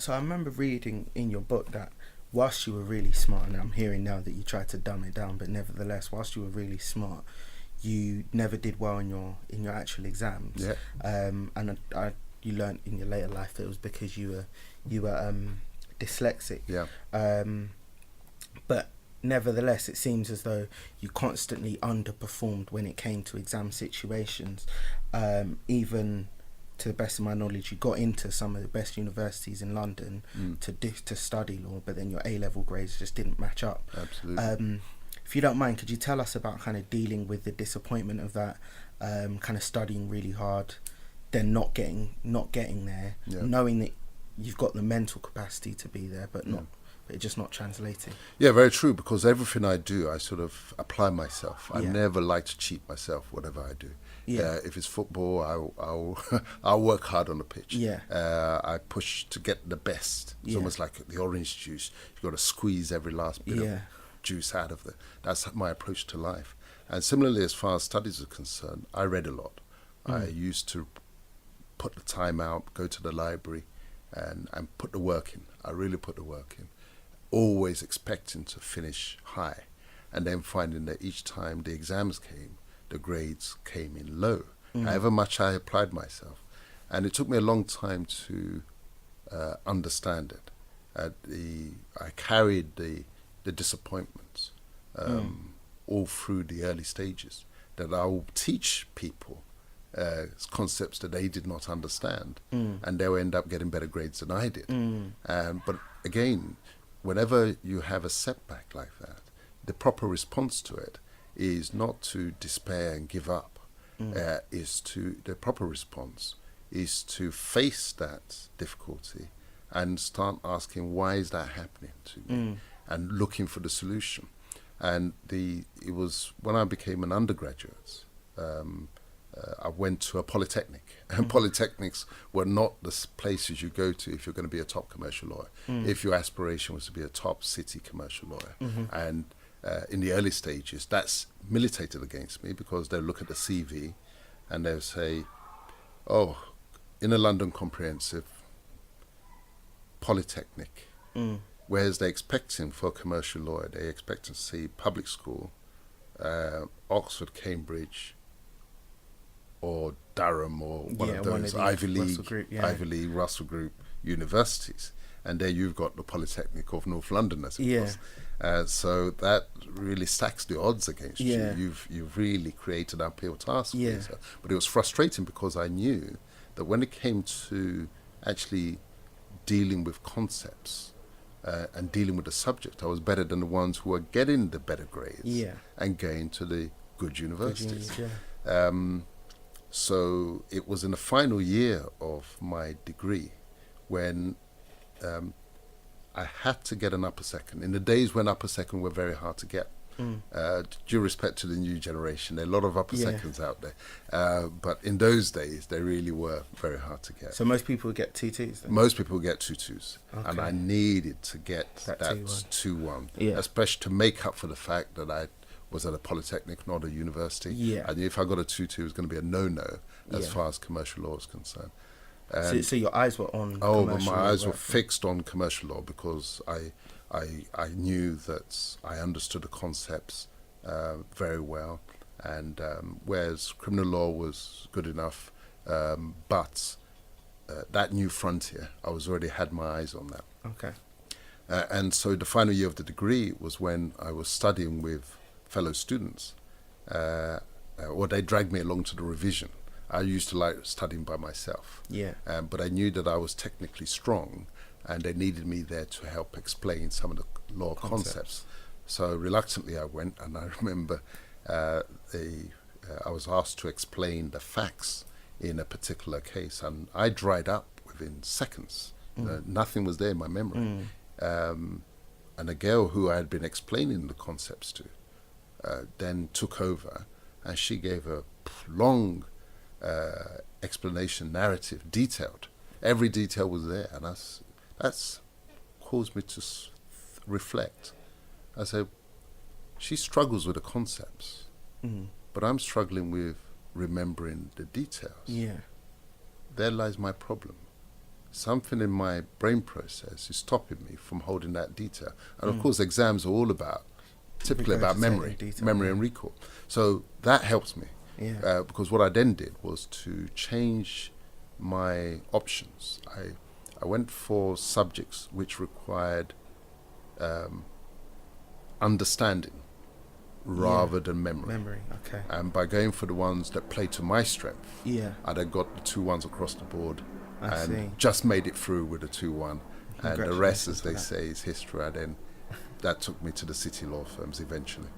So I remember reading in your book that whilst you were really smart, and I'm hearing now that you tried to dumb it down, but nevertheless, whilst you were really smart, you never did well in your actual exams. Yeah. And you learned in your later life that it was because you were dyslexic. Yeah. But nevertheless, it seems as though you constantly underperformed when it came to exam situations. Even to the best of my knowledge, you got into some of the best universities in London to study law, but then your A-level grades just didn't match up. Absolutely. If you don't mind, could you tell us about kind of dealing with the disappointment of that, kind of studying really hard, then not getting there, knowing that you've got the mental capacity to be there, but but just not translating? Yeah, very true, because everything I do, I sort of apply myself. I Yeah. never like to cheat myself, whatever I do. Yeah. If it's football, I'll work hard on the pitch. Yeah. I push to get the best. It's Yeah. almost like the orange juice. You've got to squeeze every last bit of juice out of it. That's my approach to life. And similarly, as far as studies are concerned, I read a lot. I used to put the time out, go to the library, and put the work in. I really put the work in. Always expecting to finish high, and then finding that each time the exams came, the grades came in low, however much I applied myself. And it took me a long time to understand it. I carried the disappointments all through the early stages, that I will teach people concepts that they did not understand, and they will end up getting better grades than I did. But again, whenever you have a setback like that, the proper response to it is not to despair and give up. The proper response is to face that difficulty and start asking, why is that happening to me? And looking for the solution. And it was when I became an undergraduate, I went to a Polytechnic, and Polytechnics were not the places you go to if you're going to be a top commercial lawyer. If your aspiration was to be a top city commercial lawyer. And in the early stages, that's militated against me, because they'll look at the CV and they'll say, oh, Inner London Comprehensive, Polytechnic. Whereas they're expecting for a commercial lawyer, they expect to see public school, Oxford, Cambridge, or Durham, or one of those Ivy League, Russell Group universities. And there you've got the Polytechnic of North London, as it was. So that really stacks the odds against you. You've really created an uphill task for yourself. But it was frustrating, because I knew that when it came to actually dealing with concepts and dealing with the subject, I was better than the ones who were getting the better grades and going to the good universities. So it was in the final year of my degree when I had to get an upper second. In the days when upper second were very hard to get, due respect to the new generation, there are a lot of upper seconds out there. But in those days, they really were very hard to get. So most people would get 2-2s then? Most people would get 2-2s. Okay. And I needed to get that 2-1, especially to make up for the fact that I was at a Polytechnic, not a university. I knew if I got a 2-2, it was going to be a no-no as far as commercial law is concerned. So your eyes were on commercial law? law? My eyes were fixed on commercial law, because I knew that I understood the concepts very well, and whereas criminal law was good enough, but that new frontier, I was already had my eyes on that. Okay. And so the final year of the degree was when I was studying with fellow students, or they dragged me along to the revision. I used to like studying by myself, but I knew that I was technically strong, and they needed me there to help explain some of the law concepts. So reluctantly I went, and I remember I was asked to explain the facts in a particular case, and I dried up within seconds. Nothing was there in my memory. And a girl who I had been explaining the concepts to then took over, and she gave a long explanation, narrative, detailed. Every detail was there, and that's caused me to reflect. I said, she struggles with the concepts, but I'm struggling with remembering the details. There lies my problem. something in my brain process is stopping me from holding that detail. And of course, exams are all about, typically about memory, and recall. So that helps me. Yeah. Because what I then did was to change my options. I went for subjects which required understanding rather than memory. Okay. And by going for the ones that play to my strength, I then got the 2-1s across the board and just made it through with a 2-1. And the rest, as they say, is history. And then that took me to the city law firms eventually.